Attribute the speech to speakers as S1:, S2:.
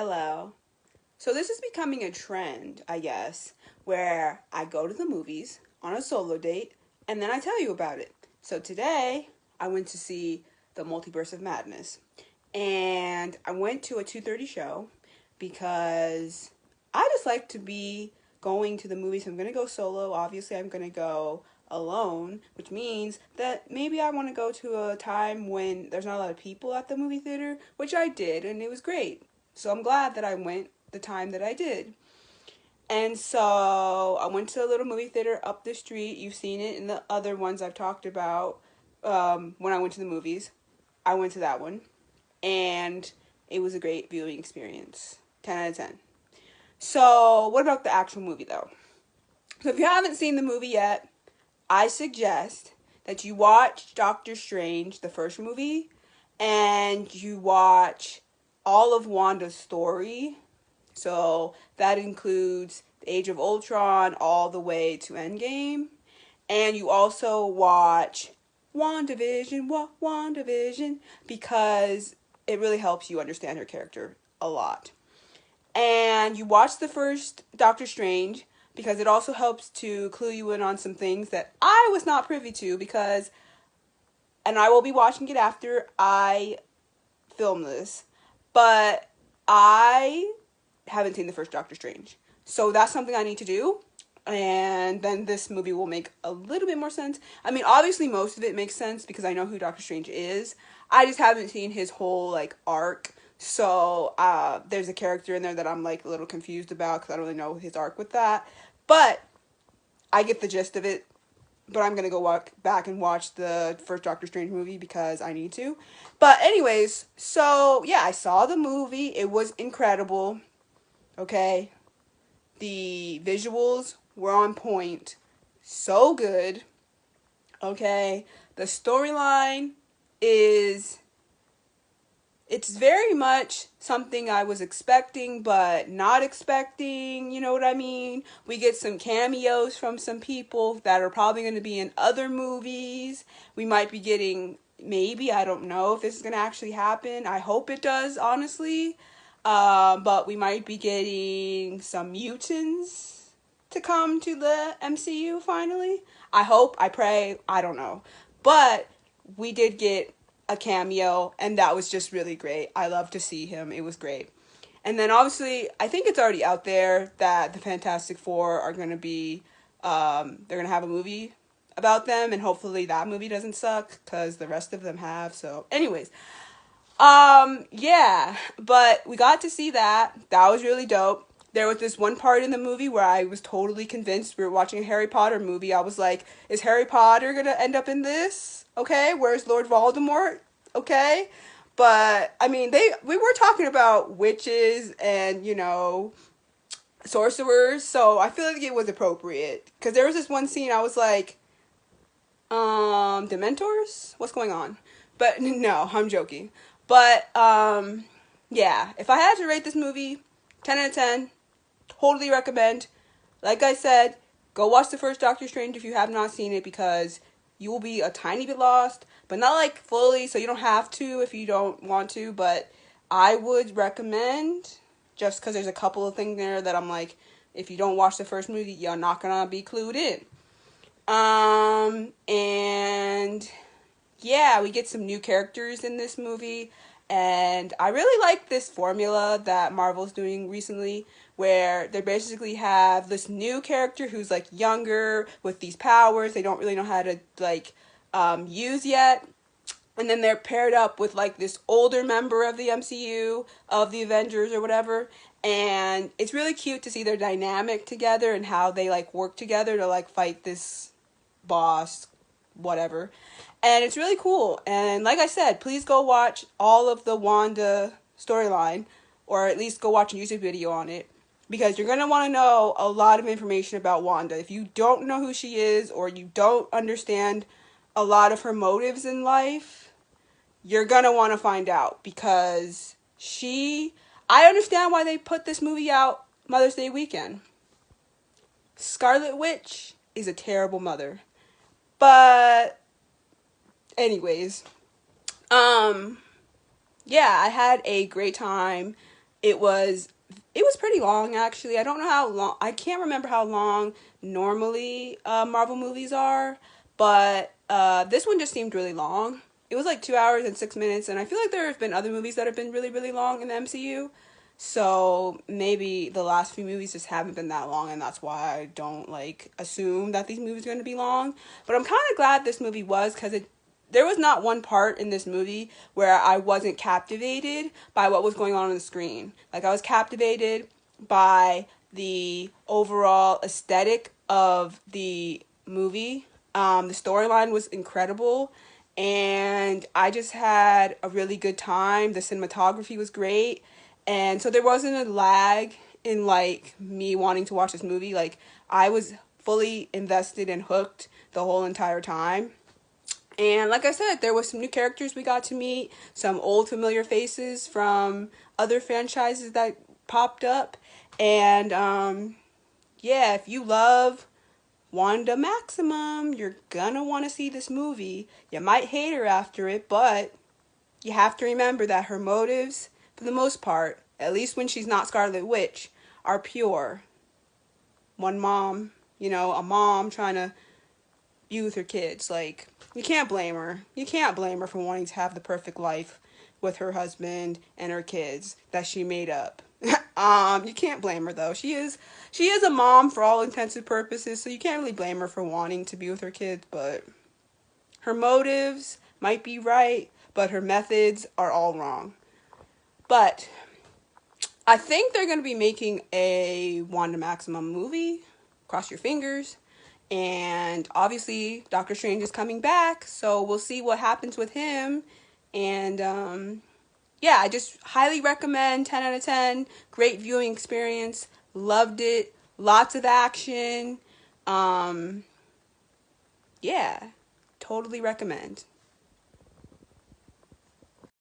S1: Hello. So this is becoming a trend, I guess, where I go to the movies on a solo date and then I tell you about it. So today I went to see the Multiverse of Madness. And I went to a 2:30 show because I just like to be going to the movies. I'm going to go solo. Obviously, I'm going to go alone, which means that maybe I want to go to a time when there's not a lot of people at the movie theater, which I did, and it was great. So I'm glad that I went the time that I did. And so I went to a little movie theater up the street. You've seen it in the other ones I've talked about when I went to the movies. I went to that one. And it was a great viewing experience. 10 out of 10. So what about the actual movie, though? So if you haven't seen the movie yet, I suggest that you watch Doctor Strange, the first movie, and you watch all of Wanda's story. So that includes the Age of Ultron all the way to Endgame. And you also watch WandaVision, because it really helps you understand her character a lot. And you watch the first Doctor Strange because it also helps to clue you in on some things that I was not privy to and I will be watching it after I film this, but I haven't seen the first Doctor Strange. So that's something I need to do. And then this movie will make a little bit more sense. I mean, obviously most of it makes sense because I know who Doctor Strange is. I just haven't seen his whole, arc. So, there's a character in there that I'm, a little confused about because I don't really know his arc with that. But I get the gist of it. But I'm going to go back and watch the first Doctor Strange movie because I need to. But anyways, so, yeah, I saw the movie. It was incredible. Okay? The visuals were on point. So good. Okay? The storyline it's very much something I was expecting but not expecting, you know what I mean? We get some cameos from some people that are probably going to be in other movies. We might be getting, maybe, I don't know if this is going to actually happen. I hope it does, honestly. But we might be getting some mutants to come to the MCU finally. I hope, I pray, I don't know. But we did get a cameo, and that was just really great. I love to see him. It was great. And then obviously, I think it's already out there that the Fantastic Four are going to be, they're going to have a movie about them, and hopefully that movie doesn't suck, because the rest of them have. So anyways, yeah, but we got to see that. That was really dope. There was this one part in the movie where I was totally convinced. We were watching a Harry Potter movie. I was like, is Harry Potter gonna end up in this? Okay, where's Lord Voldemort? Okay, but I mean, we were talking about witches and, sorcerers, so I feel like it was appropriate. Because there was this one scene I was like, Dementors? What's going on? But no, I'm joking. But, yeah, if I had to rate this movie, 10 out of 10, totally recommend. Like I said, go watch the first Doctor Strange if you have not seen it, because you will be a tiny bit lost, but not fully, so you don't have to if you don't want to, but I would recommend, just because there's a couple of things there that I'm like, if you don't watch the first movie, you're not gonna be clued in. And yeah, we get some new characters in this movie, and I really like this formula that Marvel's doing recently, where they basically have this new character who's younger with these powers they don't really know how to use yet, and then they're paired up with this older member of the MCU, of the Avengers or whatever, and it's really cute to see their dynamic together and how they work together to fight this boss, whatever. And it's really cool. And like I said, please go watch all of the Wanda storyline, or at least go watch a YouTube video on it, because you're going to want to know a lot of information about Wanda. If you don't know who she is, or you don't understand a lot of her motives in life, you're going to want to find out, because I understand why they put this movie out Mother's Day weekend. Scarlet Witch is a terrible mother. But anyways, yeah, I had a great time. it was it was pretty long, actually. I don't know how long. I can't remember how long normally Marvel movies are, but this one just seemed really long. It was like 2 hours and 6 minutes, and I feel like there have been other movies that have been really, really long in the MCU. So maybe the last few movies just haven't been that long, and that's why I don't like assume that these movies are going to be long. But I'm kind of glad this movie was, because there was not one part in this movie where I wasn't captivated by what was going on the screen. Like, I was captivated by the overall aesthetic of the movie. The storyline was incredible, and I just had a really good time. The cinematography was great, and so there wasn't a lag in like me wanting to watch this movie. Like, I was fully invested and hooked the whole entire time. And like I said, there was some new characters we got to meet, some old familiar faces from other franchises that popped up. And yeah, if you love Wanda Maximum, you're gonna want to see this movie. You might hate her after it, but you have to remember that her motives, for the most part, at least when she's not Scarlet Witch, are pure. One mom, a mom trying to be with her kids. Like, you can't blame her. You can't blame her for wanting to have the perfect life with her husband and her kids that she made up. You can't blame her though. She is a mom for all intents and purposes, so you can't really blame her for wanting to be with her kids, but her motives might be right, but her methods are all wrong. But I think they're going to be making a Wanda Maximum movie. Cross your fingers. And obviously, Doctor Strange is coming back, so we'll see what happens with him. And yeah, I just highly recommend. 10 out of 10. Great viewing experience. Loved it. Lots of action. Yeah, totally recommend.